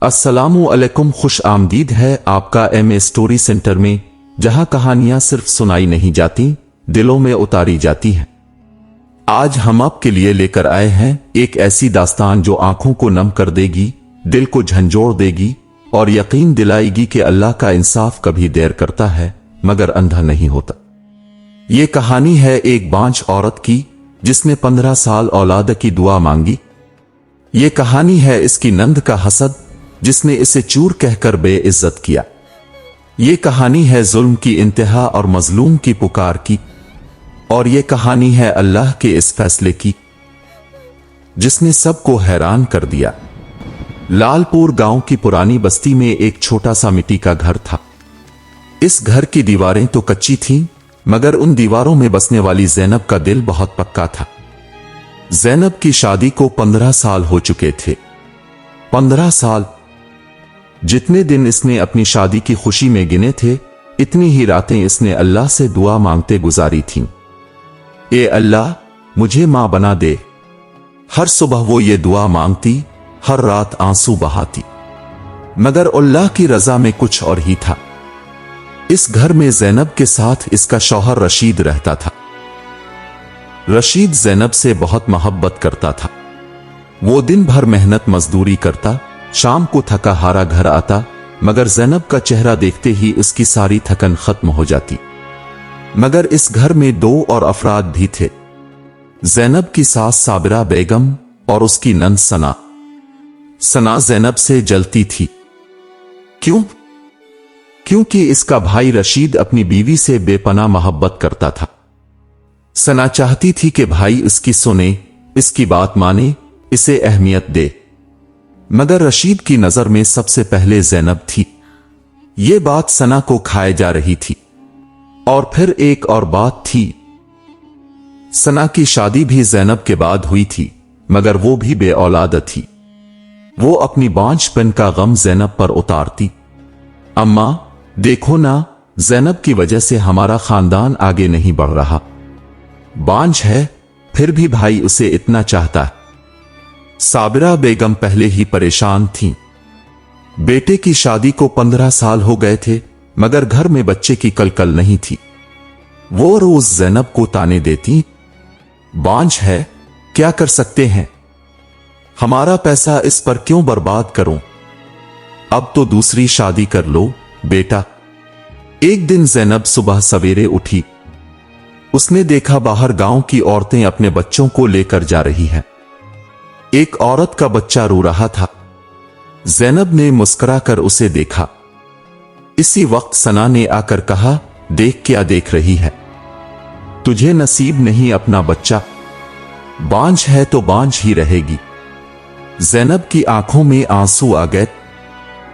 अस्सलामु अलैकुम, खुश आमदीद है आपका एम स्टोरी सेंटर में, जहां कहानियां सिर्फ सुनाई नहीं जाती, दिलों में उतारी जाती हैं। आज हम आपके लिए लेकर आए हैं एक ऐसी दास्तान जो आंखों को नम कर देगी, दिल को झंझोड़ देगी और यकीन दिलाएगी कि अल्लाह का इंसाफ कभी देर करता है मगर अंधा नहीं होता। ये कहानी है एक बांझ औरत की जिसने 15 साल औलाद की दुआ मांगी। ये कहानी है इसकी नंद का हसद जिसने इसे चूर कहकर बेइज्जत किया। ये कहानी है जुल्म की इंतहा और मजलूम की पुकार की। और ये कहानी है अल्लाह के इस फैसले की जिसने सबको हैरान कर दिया। लालपुर गांव की पुरानी बस्ती में एक छोटा सा मिट्टी का घर था। इस घर की दीवारें तो कच्ची थीं, मगर उन दीवारों में बसने वाली ज़ैनब का दिल बहुत पक्का था। ज़ैनब की शादी को 15 साल हो चुके थे। 15 साल। जितने दिन इसने अपनी शादी की खुशी में गिने थे, इतनी ही रातें इसने अल्लाह से दुआ मांगते गुजारी थीं। ए अल्लाह, मुझे मां बना दे। हर सुबह वो ये दुआ मांगती, हर रात आंसू बहाती, मगर अल्लाह की रजा में कुछ और ही था। इस घर में ज़ैनब के साथ इसका शौहर रशीद रहता था। रशीद ज़ैनब से बहुत मोहब्बत करता था। वो दिन भर मेहनत मजदूरी करता, शाम को थका हारा घर आता, मगर ज़ैनब का चेहरा देखते ही उसकी सारी थकन खत्म हो जाती। मगर इस घर में 2 और अफराद भी थे, ज़ैनब की सास साबिरा बेगम और उसकी नंद सना। सना ज़ैनब से जलती थी। क्यों? क्योंकि इसका भाई रशीद अपनी बीवी से बेपनाह मोहब्बत करता था। सना चाहती थी कि भाई इसकी सुने, इसकी बात माने, इसे अहमियत दे, मगर रशीद की नजर में सबसे पहले ज़ैनब थी। ये बात सना को खाए जा रही थी। और फिर एक और बात थी, सना की शादी भी ज़ैनब के बाद हुई थी, मगर वो भी बे औलाद थी। वो अपनी बांझपन का गम ज़ैनब पर उतारती। अम्मा देखो ना, ज़ैनब की वजह से हमारा खानदान आगे नहीं बढ़ रहा। बांझ है, फिर भी भाई उसे इतना चाहता है। साबिरा बेगम पहले ही परेशान थीं। बेटे की शादी को 15 साल हो गए थे, मगर घर में बच्चे की कलकल नहीं थी। वो रोज ज़ैनब को ताने देती, बांझ है, क्या कर सकते हैं, हमारा पैसा इस पर क्यों बर्बाद करूं, अब तो दूसरी शादी कर लो बेटा। एक दिन ज़ैनब सुबह सवेरे उठी। उसने देखा बाहर गांव की औरतें अपने बच्चों को लेकर जा रही हैं। एक औरत का बच्चा रो रहा था। ज़ैनब ने मुस्कुराकर उसे देखा। इसी वक्त सना ने आकर कहा, देख क्या देख रही है, तुझे नसीब नहीं अपना बच्चा, बांझ है तो बांझ ही रहेगी। ज़ैनब की आंखों में आंसू आ गए।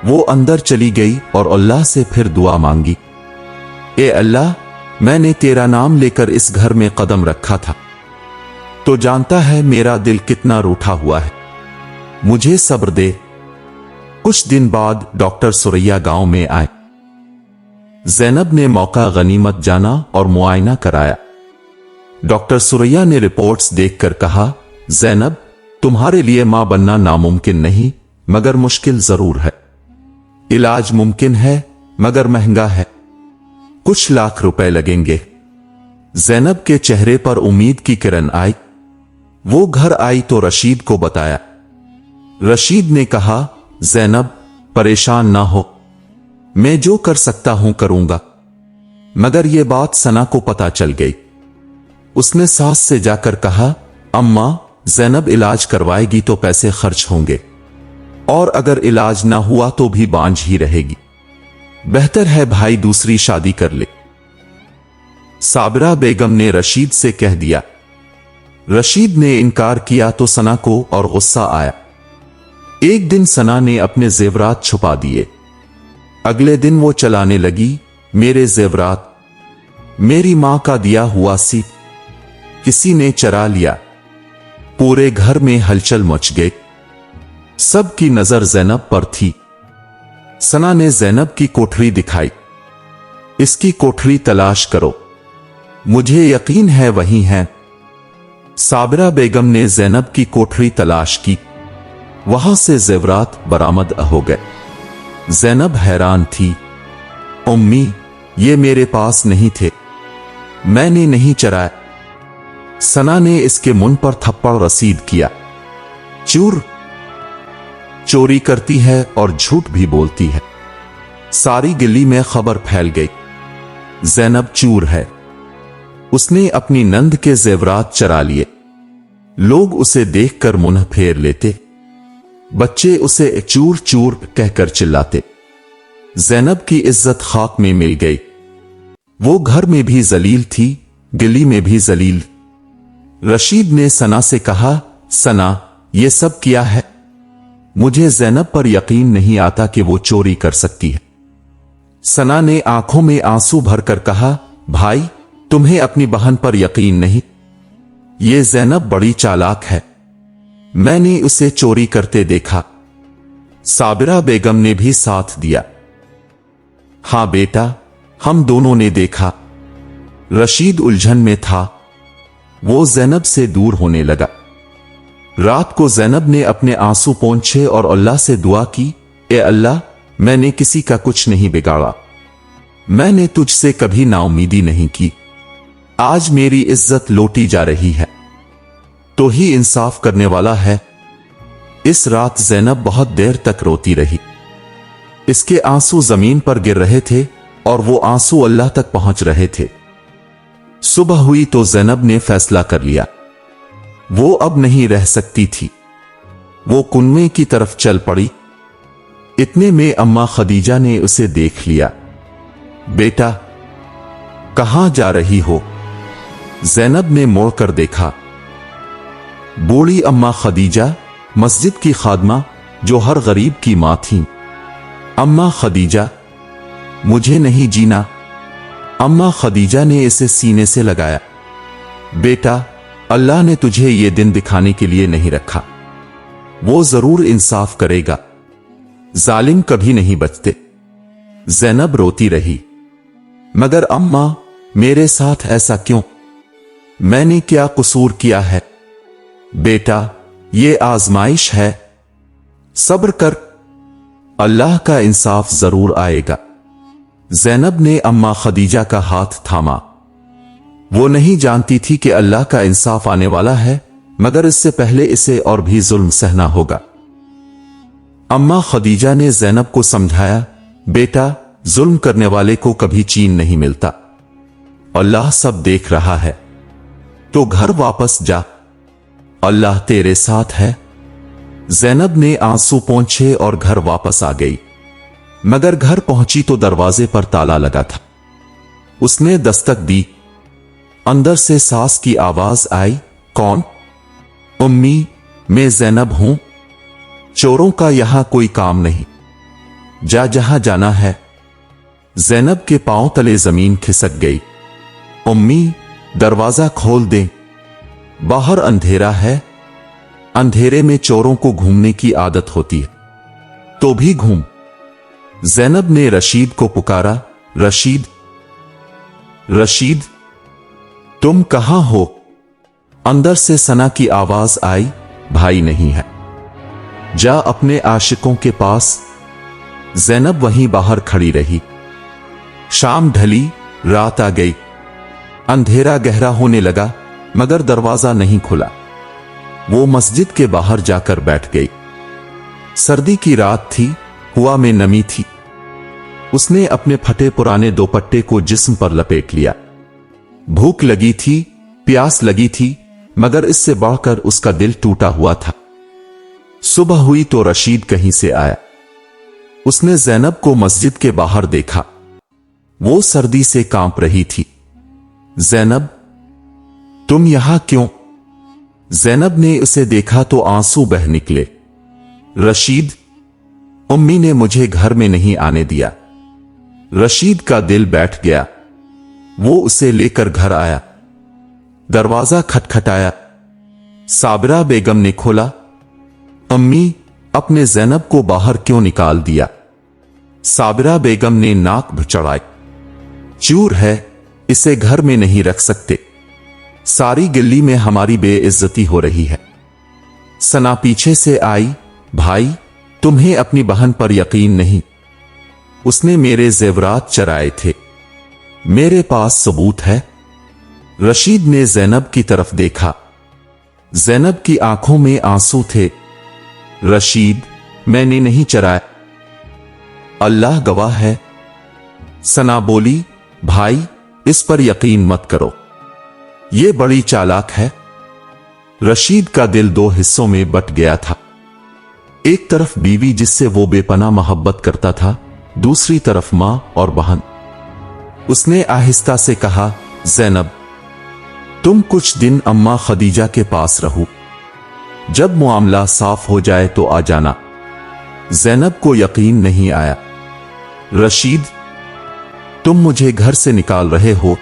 वो अंदर चली गई और अल्लाह से फिर दुआ मांगी। ए अल्लाह, मैंने तेरा नाम लेकर इस घर में कदम रखा था, तो जानता है मेरा दिल कितना रूठा हुआ है, मुझे सब्र दे। कुछ दिन बाद डॉक्टर सुरैया गांव में आए। ज़ैनब ने मौका गनीमत जाना और मुआयना कराया। डॉक्टर सुरैया ने रिपोर्ट्स देखकर कहा, ज़ैनब, तुम्हारे लिए मां बनना नामुमकिन नहीं, मगर मुश्किल जरूर है। इलाज मुमकिन है, मगर महंगा है, कुछ लाख रुपए लगेंगे। ज़ैनब के चेहरे पर उम्मीद की किरण आई। वो घर आई तो रशीद को बताया। रशीद ने कहा, ज़ैनब, परेशान ना हो, मैं जो कर सकता हूं करूंगा। मगर यह बात सना को पता चल गई। उसने सास से जाकर कहा, अम्मा, ज़ैनब इलाज करवाएगी तो पैसे खर्च होंगे, और अगर इलाज ना हुआ तो भी बांझ ही रहेगी। बेहतर है भाई दूसरी शादी कर ले। साबिरा बेगम ने रशीद से कह दिया। रशीद ने इनकार किया तो सना को और गुस्सा आया। एक दिन सना ने अपने जेवरात छुपा दिए। अगले दिन वो चलाने लगी, मेरे जेवरात, मेरी मां का दिया हुआ सी किसी ने चरा लिया। पूरे घर में हलचल मच गई। सबकी नजर ज़ैनब पर थी। सना ने ज़ैनब की कोठरी दिखाई। इसकी कोठरी तलाश करो, मुझे यकीन है वही है। साबिरा बेगम ने ज़ैनब की कोठरी तलाश की। वहां से जेवरात बरामद हो गए। ज़ैनब हैरान थी। उम्मी, ये मेरे पास नहीं थे, मैंने नहीं चराए। सना ने इसके मुंह पर थप्पड़ रसीद किया। चूर, चोरी करती है और झूठ भी बोलती है। सारी गली में खबर फैल गई, ज़ैनब चूर है। उसने अपनी नंद के जेवरात चरा लिए। लोग उसे देखकर मुंह फेर लेते। बच्चे उसे चूर चूर कहकर चिल्लाते। ज़ैनब की इज्जत खाक में मिल गई। वो घर में भी जलील थी, गली में भी जलील। रशीद ने सना से कहा, सना, ये सब किया है? मुझे ज़ैनब पर यकीन नहीं आता कि वो चोरी कर सकती है। सना ने आंखों में आंसू भरकर कहा, भाई, तुम्हें अपनी बहन पर यकीन नहीं? ये ज़ैनब बड़ी चालाक है, मैंने उसे चोरी करते देखा। साबिरा बेगम ने भी साथ दिया। हां बेटा, हम दोनों ने देखा। रशीद उलझन में था। वो ज़ैनब से दूर होने लगा। रात को ज़ैनब ने अपने आंसू पोंछे और अल्लाह से दुआ की, ए अल्लाह, मैंने किसी का कुछ नहीं बिगाड़ा, मैंने तुझसे कभी नाउमीदी नहीं की। आज मेरी इज्जत लौटी जा रही है, तो ही इंसाफ करने वाला है। इस रात ज़ैनब बहुत देर तक रोती रही। इसके आंसू जमीन पर गिर रहे थे और वो आंसू अल्लाह तक पहुंच रहे थे। सुबह हुई तो ज़ैनब ने फैसला कर लिया, वो अब नहीं रह सकती थी। वो कुनवे की तरफ चल पड़ी। इतने में अम्मा खदीजा ने उसे देख लिया। बेटा, कहां जा रही हो? ज़ैनब ने मोड़कर देखा। बूढ़ी अम्मा खदीजा, मस्जिद की खादमा, जो हर गरीब की मां थी। अम्मा खदीजा, मुझे नहीं जीना। अम्मा खदीजा ने इसे सीने से लगाया। बेटा, अल्लाह ने तुझे ये दिन दिखाने के लिए नहीं रखा, वो जरूर इंसाफ करेगा। जालिम कभी नहीं बचते। ज़ैनब रोती रही। मगर अम्मा, मेरे साथ ऐसा क्यों? मैंने क्या कसूर किया है? बेटा, ये आजमाइश है, सब्र कर, अल्लाह का इंसाफ जरूर आएगा। ज़ैनब ने अम्मा खदीजा का हाथ थामा। वो नहीं जानती थी कि अल्लाह का इंसाफ आने वाला है, मगर इससे पहले इसे और भी जुल्म सहना होगा। अम्मा खदीजा ने ज़ैनब को समझाया, बेटा, जुल्म करने वाले को कभी चैन नहीं मिलता। अल्लाह सब देख रहा है, तो घर वापस जा, अल्लाह तेरे साथ है। ज़ैनब ने आंसू पोंछे और घर वापस आ गई। मगर घर पहुंची तो दरवाजे पर ताला लगा था। उसने दस्तक दी। अंदर से सास की आवाज आई, कौन? उम्मी, मैं ज़ैनब हूं। चोरों का यहां कोई काम नहीं, जा जहां जाना है। ज़ैनब के पांव तले जमीन खिसक गई। उम्मी, दरवाजा खोल दे, बाहर अंधेरा है। अंधेरे में चोरों को घूमने की आदत होती है, तो भी घूम। ज़ैनब ने रशीद को पुकारा, रशीद, रशीद, तुम कहां हो? अंदर से सना की आवाज आई, भाई नहीं है, जा अपने आशिकों के पास। ज़ैनब वहीं बाहर खड़ी रही। शाम ढली, रात आ गई। अंधेरा गहरा होने लगा, मगर दरवाजा नहीं खुला। वो मस्जिद के बाहर जाकर बैठ गई। सर्दी की रात थी, हवा में नमी थी। उसने अपने फटे पुराने दोपट्टे को जिस्म पर लपेट लिया। भूख लगी थी, प्यास लगी थी, मगर इससे बढ़कर उसका दिल टूटा हुआ था। सुबह हुई तो रशीद कहीं से आया। उसने ज़ैनब को मस्जिद के बाहर देखा। वो सर्दी से कांप रही थी। ज़ैनब, तुम यहां क्यों? ज़ैनब ने उसे देखा तो आंसू बह निकले। रशीद, उम्मी ने मुझे घर में नहीं आने दिया। रशीद का दिल बैठ गया। वो उसे लेकर घर आया। दरवाजा खटखटाया। साबिरा बेगम ने खोला। अम्मी, अपने ज़ैनब को बाहर क्यों निकाल दिया? साबिरा बेगम ने नाक चढ़ाई। चूर है, इसे घर में नहीं रख सकते। सारी गली में हमारी बेइज्जती हो रही है। सना पीछे से आई, भाई, तुम्हें अपनी बहन पर यकीन नहीं? उसने मेरे जेवरात चराए थे, मेरे पास सबूत है। रशीद ने ज़ैनब की तरफ देखा। ज़ैनब की आंखों में आंसू थे। रशीद, मैंने नहीं चराया, अल्लाह गवाह है। सना बोली, भाई, इस पर यकीन मत करो, ये बड़ी चालाक है। रशीद का दिल दो हिस्सों में बट गया था। एक तरफ बीवी जिससे वो बेपनाह मोहब्बत करता था, दूसरी तरफ मां और बहन। उसने आहिस्ता से कहा, ज़ैनब, तुम कुछ दिन अम्मा खदीजा के पास रहो, जब मामला साफ हो जाए तो आ जाना। ज़ैनब को यकीन नहीं आया। रशीद, तुम मुझे घर से निकाल रहे हो,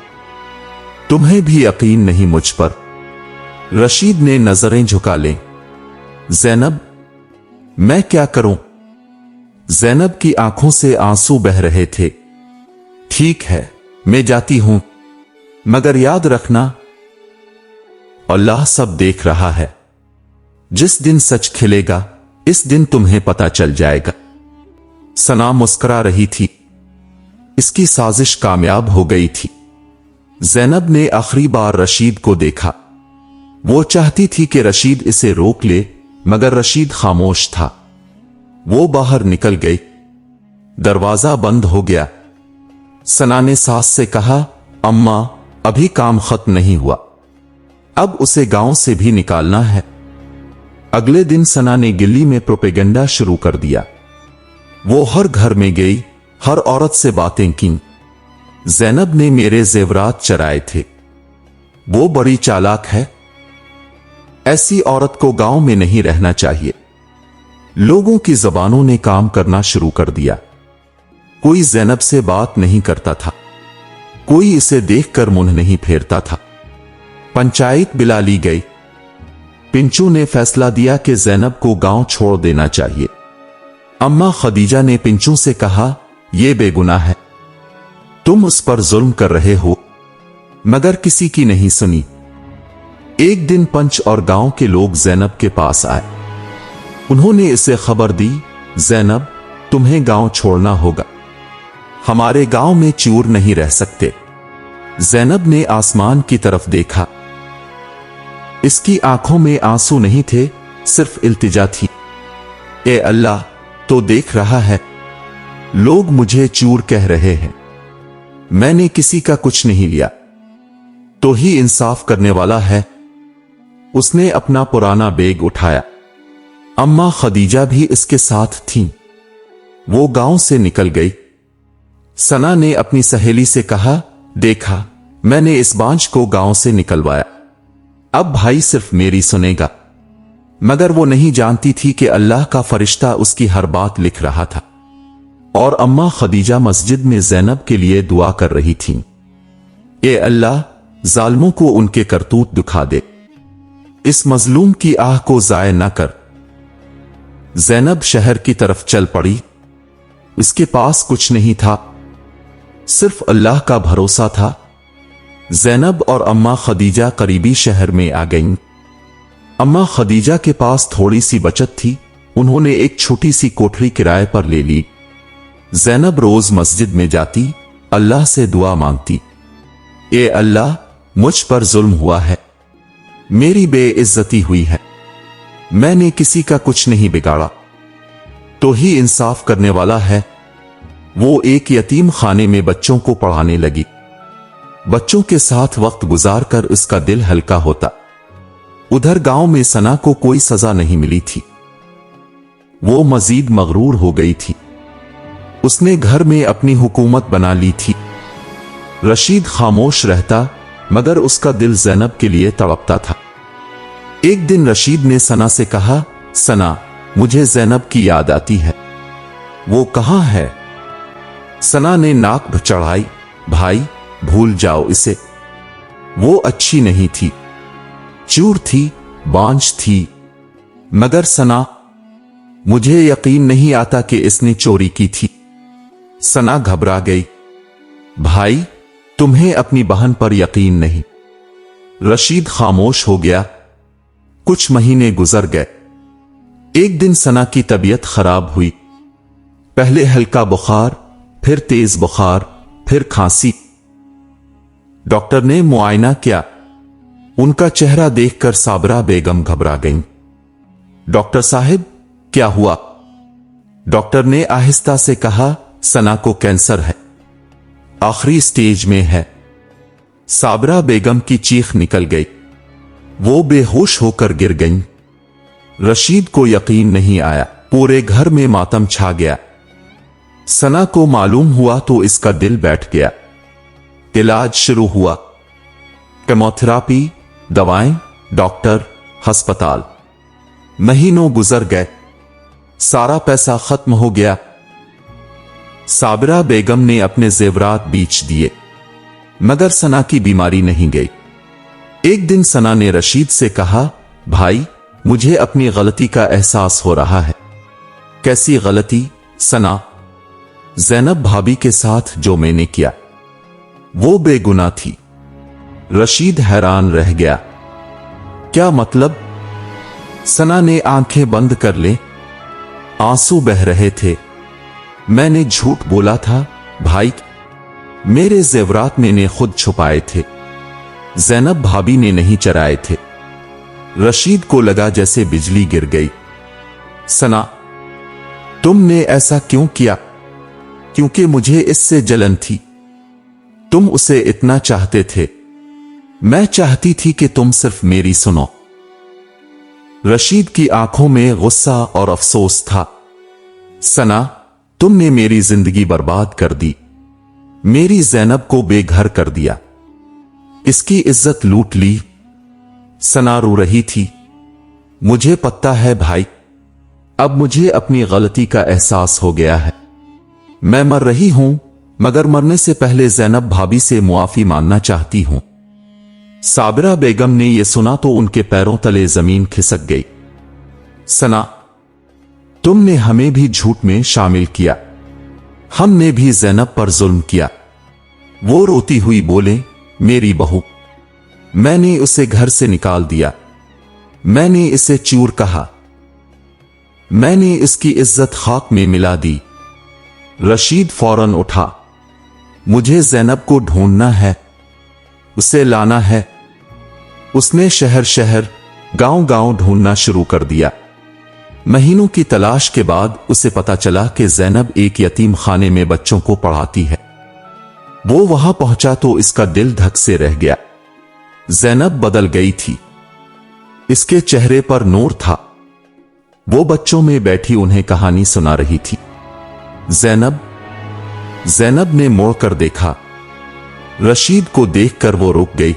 तुम्हें भी यकीन नहीं मुझ पर? रशीद ने नजरें झुका ली। ज़ैनब, मैं क्या करूं? ज़ैनब की आंखों से आंसू बह रहे थे। ठीक है, मैं जाती हूं, मगर याद रखना, अल्लाह सब देख रहा है। जिस दिन सच खिलेगा, इस दिन तुम्हें पता चल जाएगा। सना मुस्कुरा रही थी। इसकी साजिश कामयाब हो गई थी। ज़ैनब ने आखिरी बार रशीद को देखा। वो चाहती थी कि रशीद इसे रोक ले, मगर रशीद खामोश था। वो बाहर निकल गई। दरवाजा बंद हो गया। सना ने सास से कहा, अम्मा, अभी काम खत्म नहीं हुआ, अब उसे गांव से भी निकालना है। अगले दिन सना ने गिल्ली में प्रोपेगेंडा शुरू कर दिया। वो हर घर में गई, हर औरत से बातें की। ज़ैनब ने मेरे जेवरात चराए थे, वो बड़ी चालाक है, ऐसी औरत को गांव में नहीं रहना चाहिए। लोगों की जबानों ने काम करना शुरू कर दिया। कोई ज़ैनब से बात नहीं करता था, कोई इसे देखकर मुंह नहीं फेरता था। पंचायत बुला ली गई। पिंचू ने फैसला दिया कि ज़ैनब को गांव छोड़ देना चाहिए। अम्मा खदीजा ने पिंचू से कहा, यह बेगुनाह है, तुम उस पर जुल्म कर रहे हो, मगर किसी की नहीं सुनी। एक दिन पंच और गांव के लोग ज़ैनब के पास आए। उन्होंने इसे खबर दी, ज़ैनब, तुम्हें गांव छोड़ना होगा, हमारे गांव में चूर नहीं रह सकते। ज़ैनब ने आसमान की तरफ देखा। इसकी आंखों में आंसू नहीं थे, सिर्फ इल्तिजा थी। ए अल्लाह, तो देख रहा है, लोग मुझे चूर कह रहे हैं, मैंने किसी का कुछ नहीं लिया, तो ही इंसाफ करने वाला है। उसने अपना पुराना बैग उठाया। अम्मा खदीजा भी इसके साथ थीं। वो गांव से निकल गई। सना ने अपनी सहेली से कहा, देखा, मैंने इस बांझ को गांव से निकलवाया, अब भाई सिर्फ मेरी सुनेगा। मगर वो नहीं जानती थी कि अल्लाह का फरिश्ता उसकी हर बात लिख रहा था। और अम्मा खदीजा मस्जिद में ज़ैनब के लिए दुआ कर रही थीं। ए अल्लाह, जालिमों को उनके करतूत दिखा दे, इस मजलूम की आह को जाय न कर। ज़ैनब शहर की तरफ चल पड़ी। इसके पास कुछ नहीं था, सिर्फ अल्लाह का भरोसा था। ज़ैनब और अम्मा खदीजा करीबी शहर में आ गईं। अम्मा खदीजा के पास थोड़ी सी बचत थी, उन्होंने एक छोटी सी कोठरी किराए पर ले ली। ज़ैनब रोज मस्जिद में जाती, अल्लाह से दुआ मांगती, ए अल्लाह, मुझ पर जुल्म हुआ है, मेरी बेइज्जती हुई है, मैंने किसी का कुछ नहीं बिगाड़ा, तो ही इंसाफ करने वाला है। वो एक यतीम खाने में बच्चों को पढ़ाने लगी। बच्चों के साथ वक्त गुजारकर उसका दिल हल्का होता। उधर गांव में सना को कोई सजा नहीं मिली थी। वो मजीद मगरूर हो गई थी। उसने घर में अपनी हुकूमत बना ली थी। रशीद खामोश रहता, मगर उसका दिल ज़ैनब के लिए तड़पता था। एक दिन रशीद ने सना से कहा, सना, मुझे ज़ैनब की याद आती है, वो कहां है? सना ने नाक चढ़ाई, भाई, भूल जाओ इसे, वो अच्छी नहीं थी, चूर थी, बांझ थी। मगर सना, मुझे यकीन नहीं आता कि इसने चोरी की थी। सना घबरा गई। भाई, तुम्हें अपनी बहन पर यकीन नहीं। रशीद खामोश हो गया। कुछ महीने गुजर गए। एक दिन सना की तबीयत खराब हुई। पहले हल्का बुखार, फिर तेज बुखार, फिर खांसी। डॉक्टर ने मुआयना किया। उनका चेहरा देखकर साबरा बेगम घबरा गईं। डॉक्टर साहब, क्या हुआ? डॉक्टर ने आहिस्ता से कहा, सना को कैंसर है, आखिरी स्टेज में है। साबरा बेगम की चीख निकल गई। वो बेहोश होकर गिर गईं। रशीद को यकीन नहीं आया। पूरे घर में मातम छा गया। सना को मालूम हुआ तो इसका दिल बैठ गया। इलाज शुरू हुआ। केमोथेरापी, दवाएं, डॉक्टर, अस्पताल। महीनों गुजर गए। सारा पैसा खत्म हो गया। साबरा बेगम ने अपने जेवरात बेच दिए, मगर सना की बीमारी नहीं गई। एक दिन सना ने रशीद से कहा, भाई, मुझे अपनी गलती का एहसास हो रहा है। कैसी गलती? सना, ज़ैनब भाभी के साथ जो मैंने किया, वो बेगुनाह थी। रशीद हैरान रह गया। क्या मतलब? सना ने आंखें बंद कर ले। आंसू बह रहे थे। मैंने झूठ बोला था भाई, मेरे जेवरात मैंने खुद छुपाए थे, ज़ैनब भाभी ने नहीं चराए थे। रशीद को लगा जैसे बिजली गिर गई। सना, तुमने ऐसा क्यों किया? क्योंकि मुझे इससे जलन थी। तुम उसे इतना चाहते थे। मैं चाहती थी कि तुम सिर्फ मेरी सुनो। रशीद की आंखों में गुस्सा और अफसोस था। सना, तुमने मेरी जिंदगी बर्बाद कर दी, मेरी ज़ैनब को बेघर कर दिया, इसकी इज्जत लूट ली। सना रो रही थी। मुझे पता है भाई, अब मुझे अपनी गलती का एहसास हो गया है। मैं मर रही हूं, मगर मरने से पहले ज़ैनब भाभी से मुआफी मांगना चाहती हूं। साबरा बेगम ने यह सुना तो उनके पैरों तले जमीन खिसक गई। सना, तुमने हमें भी झूठ में शामिल किया। हमने भी ज़ैनब पर जुल्म किया। वो रोती हुई बोले, मेरी बहू, मैंने उसे घर से निकाल दिया। मैंने इसे चूर कहा। मैंने इसकी इज्जत खाक में मिला दी। रशीद फौरन उठा। मुझे ज़ैनब को ढूंढना है, उसे लाना है। उसने शहर शहर, गांव गांव ढूंढना शुरू कर दिया। महीनों की तलाश के बाद उसे पता चला कि ज़ैनब एक यतीम खाने में बच्चों को पढ़ाती है। वो वहां पहुंचा तो इसका दिल धक से रह गया। ज़ैनब बदल गई थी। इसके चेहरे पर नूर था। वो बच्चों में बैठी उन्हें कहानी सुना रही थी। ज़ैनब, ज़ैनब ने मुड़कर देखा। रशीद को देखकर वो रुक गई।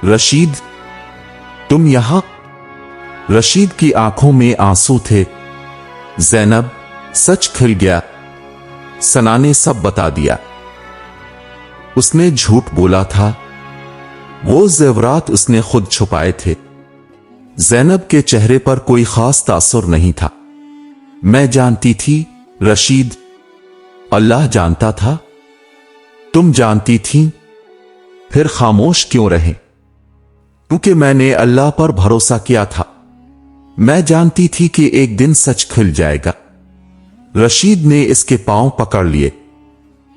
रशीद, तुम यहां? रशीद की आंखों में आंसू थे। ज़ैनब, सच खुल गया। सना ने सब बता दिया। उसने झूठ बोला था। वो जेवरात उसने खुद छुपाए थे। ज़ैनब के चेहरे पर कोई खास तासुर नहीं था। मैं जानती थी रशीद, अल्लाह जानता था। तुम जानती थी, फिर खामोश क्यों रहे? क्योंकि मैंने अल्लाह पर भरोसा किया था। मैं जानती थी कि एक दिन सच खुल जाएगा। रशीद ने इसके पांव पकड़ लिए।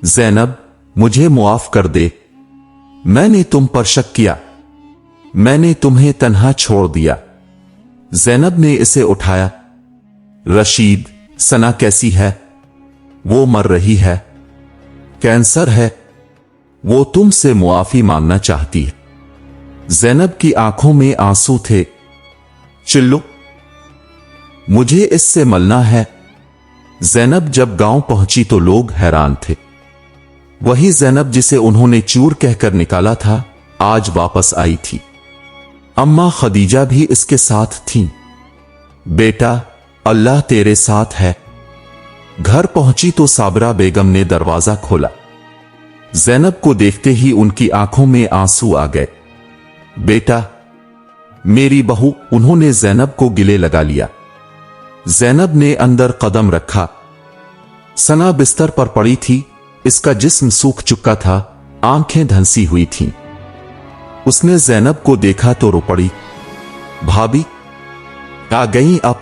ज़ैनब, मुझे मुआफ कर दे। मैंने तुम पर शक किया। मैंने तुम्हें तन्हा छोड़ दिया। ज़ैनब ने इसे उठाया। रशीद, सना कैसी है? वो मर रही है, कैंसर है। वो तुमसे मुआफी मांगना चाहती है। ज़ैनब की आंखों में आंसू थे। चिल्लो, मुझे इससे मिलना है। ज़ैनब जब गांव पहुंची तो लोग हैरान थे। वही ज़ैनब जिसे उन्होंने चूर कहकर निकाला था, आज वापस आई थी। अम्मा खदीजा भी इसके साथ थीं। बेटा, अल्लाह तेरे साथ है। घर पहुंची तो साबरा बेगम ने दरवाजा खोला। ज़ैनब को देखते ही उनकी आंखों में आंसू आ गए। बेटा, मेरी बहू। उन्होंने ज़ैनब को गिले लगा लिया। ज़ैनब ने अंदर कदम रखा। सना बिस्तर पर पड़ी थी। इसका जिस्म सूख चुका था, आंखें धंसी हुई थीं। उसने ज़ैनब को देखा तो रो पड़ी। भाभी, आ गई अब?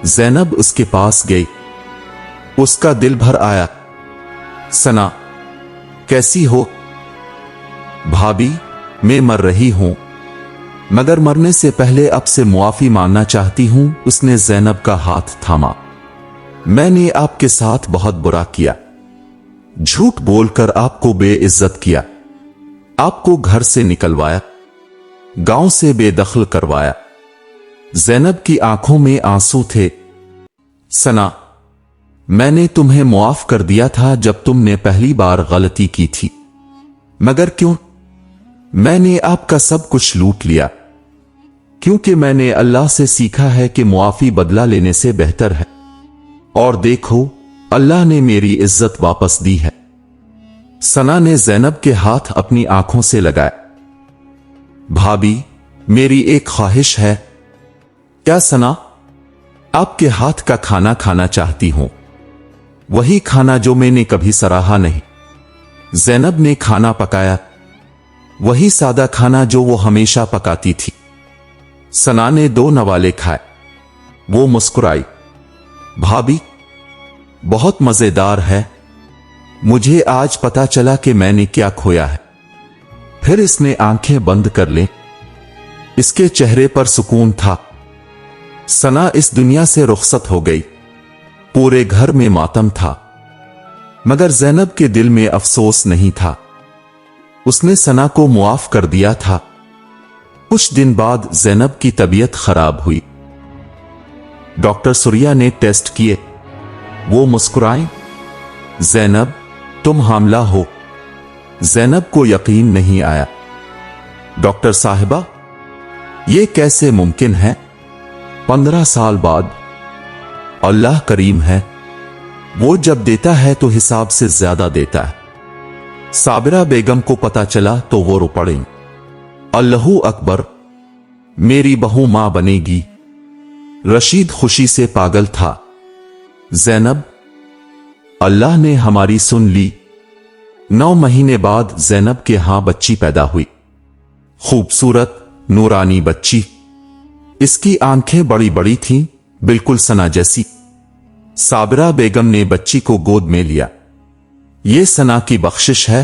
ज़ैनब उसके पास गई। उसका दिल भर आया। सना, कैसी हो? भाभी, मैं मर रही हूं, मगर मरने से पहले अब से मुआफी मांगना चाहती हूं। उसने ज़ैनब का हाथ थामा। मैंने आपके साथ बहुत बुरा किया, झूठ बोलकर आपको बेइज्जत किया, आपको घर से निकलवाया, गांव से बेदखल करवाया। ज़ैनब की आंखों में आंसू थे। सना, मैंने तुम्हें मुआफ कर दिया था जब तुमने पहली बार गलती की थी, मगर क्यों? मैंने आपका सब कुछ लूट लिया, क्योंकि मैंने अल्लाह से सीखा है कि मुआफी बदला लेने से बेहतर है। और देखो, अल्लाह ने मेरी इज्जत वापस दी है। सना ने ज़ैनब के हाथ अपनी आंखों से लगाए। भाभी, मेरी एक ख्वाहिश है। क्या सना? आपके हाथ का खाना खाना चाहती हूं, वही खाना जो मैंने कभी सराहा नहीं। ज़ैनब ने खाना पकाया, वही सादा खाना जो वो हमेशा पकाती थी। सना ने 2 नवाले खाए। वो मुस्कुराई। भाभी, बहुत मजेदार है। मुझे आज पता चला कि मैंने क्या खोया है। फिर इसने आंखें बंद कर ली। इसके चेहरे पर सुकून था। सना इस दुनिया से रुखसत हो गई। पूरे घर में मातम था, मगर ज़ैनब के दिल में अफसोस नहीं था। उसने सना को मुआफ कर दिया था। कुछ दिन बाद ज़ैनब की तबीयत खराब हुई। डॉक्टर सूर्या ने टेस्ट किए। वो मुस्कुराई। ज़ैनब, तुम हामला हो। ज़ैनब को यकीन नहीं आया। डॉक्टर साहिबा, ये कैसे मुमकिन है? 15 साल बाद। अल्लाह करीम है, वो जब देता है तो हिसाब से ज्यादा देता है। साबिरा बेगम को पता चला तो वो रो पड़ी। अल्लाहू अकबर, मेरी बहू मां बनेगी। रशीद खुशी से पागल था। ज़ैनब, अल्लाह ने हमारी सुन ली। 9 महीने बाद ज़ैनब के यहां बच्ची पैदा हुई। खूबसूरत नूरानी बच्ची। इसकी आंखें बड़ी बड़ी थीं, बिल्कुल सना जैसी। साबिरा बेगम ने बच्ची को गोद में लिया। ये सना की बख्शिश है।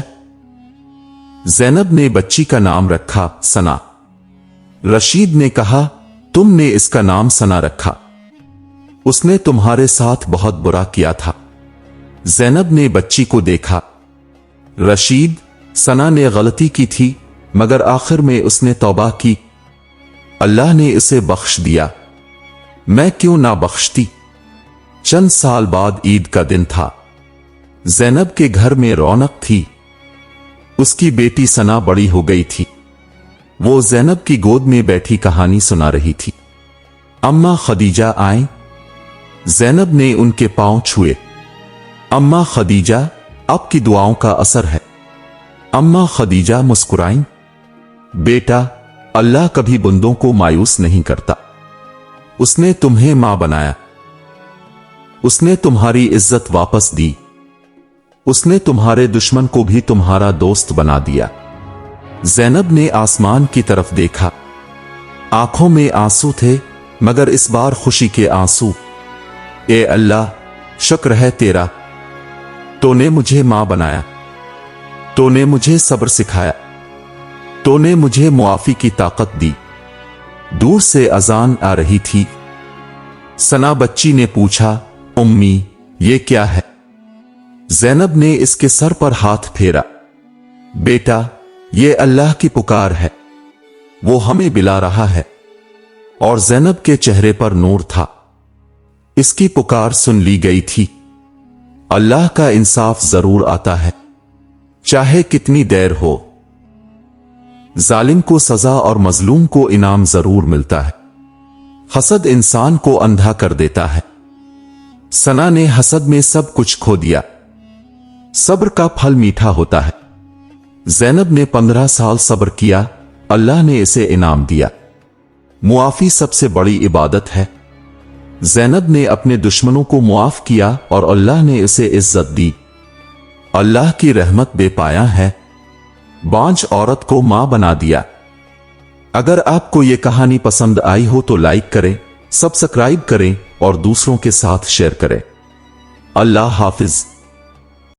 ज़ैनब ने बच्ची का नाम रखा सना। रशीद ने कहा, तुमने इसका नाम सना रखा, उसने तुम्हारे साथ बहुत बुरा किया था। ज़ैनब ने बच्ची को देखा। रशीद, सना ने गलती की थी, मगर आखिर में उसने तौबा की। अल्लाह ने इसे बख्श दिया, मैं क्यों ना बख्शती। चंद साल बाद ईद का दिन था। ज़ैनब के घर में रौनक थी। उसकी बेटी सना बड़ी हो गई थी। वो ज़ैनब की गोद में बैठी कहानी सुना रही थी। अम्मा खदीजा आए। ज़ैनब ने उनके पांव छुए। अम्मा खदीजा, आपकी दुआओं का असर है। अम्मा खदीजा मुस्कुराईं। बेटा, अल्लाह कभी बंदों को मायूस नहीं करता। उसने तुम्हें मां बनाया। उसने तुम्हारी इज्जत वापस दी। उसने तुम्हारे दुश्मन को भी तुम्हारा दोस्त बना दिया। ज़ैनब ने आसमान की तरफ देखा। आंखों में आंसू थे, मगर इस बार खुशी के आंसू। ए अल्लाह, शुक्र है तेरा। तूने मुझे मां बनाया। तूने मुझे सब्र सिखाया। तूने मुझे मुआफी की ताकत दी। दूर से अजान आ रही थी। सना बच्ची ने पूछा, उम्मी, ये क्या है? ज़ैनब ने इसके सर पर हाथ फेरा। बेटा, ये अल्लाह की पुकार है, वो हमें बुला रहा है। और ज़ैनब के चेहरे पर नूर था। इसकी पुकार सुन ली गई थी। अल्लाह का इंसाफ जरूर आता है, चाहे कितनी देर हो। जालिम को सजा और मजलूम को इनाम जरूर मिलता है। हसद इंसान को अंधा कर देता है। सना ने हसद में सब कुछ खो दिया। सब्र का फल मीठा होता है। ज़ैनब ने 15 साल सब्र किया, अल्लाह ने इसे इनाम दिया। मुआफी सबसे बड़ी इबादत है। ज़ैनब ने अपने दुश्मनों को मुआफ किया और अल्लाह ने इसे इज्जत दी। अल्लाह की रहमत बेपाया है। बांझ औरत को मां बना दिया। अगर आपको यह कहानी पसंद आई हो तो लाइक करें, सब्सक्राइब करें और दूसरों के साथ शेयर करें। अल्लाह हाफिज।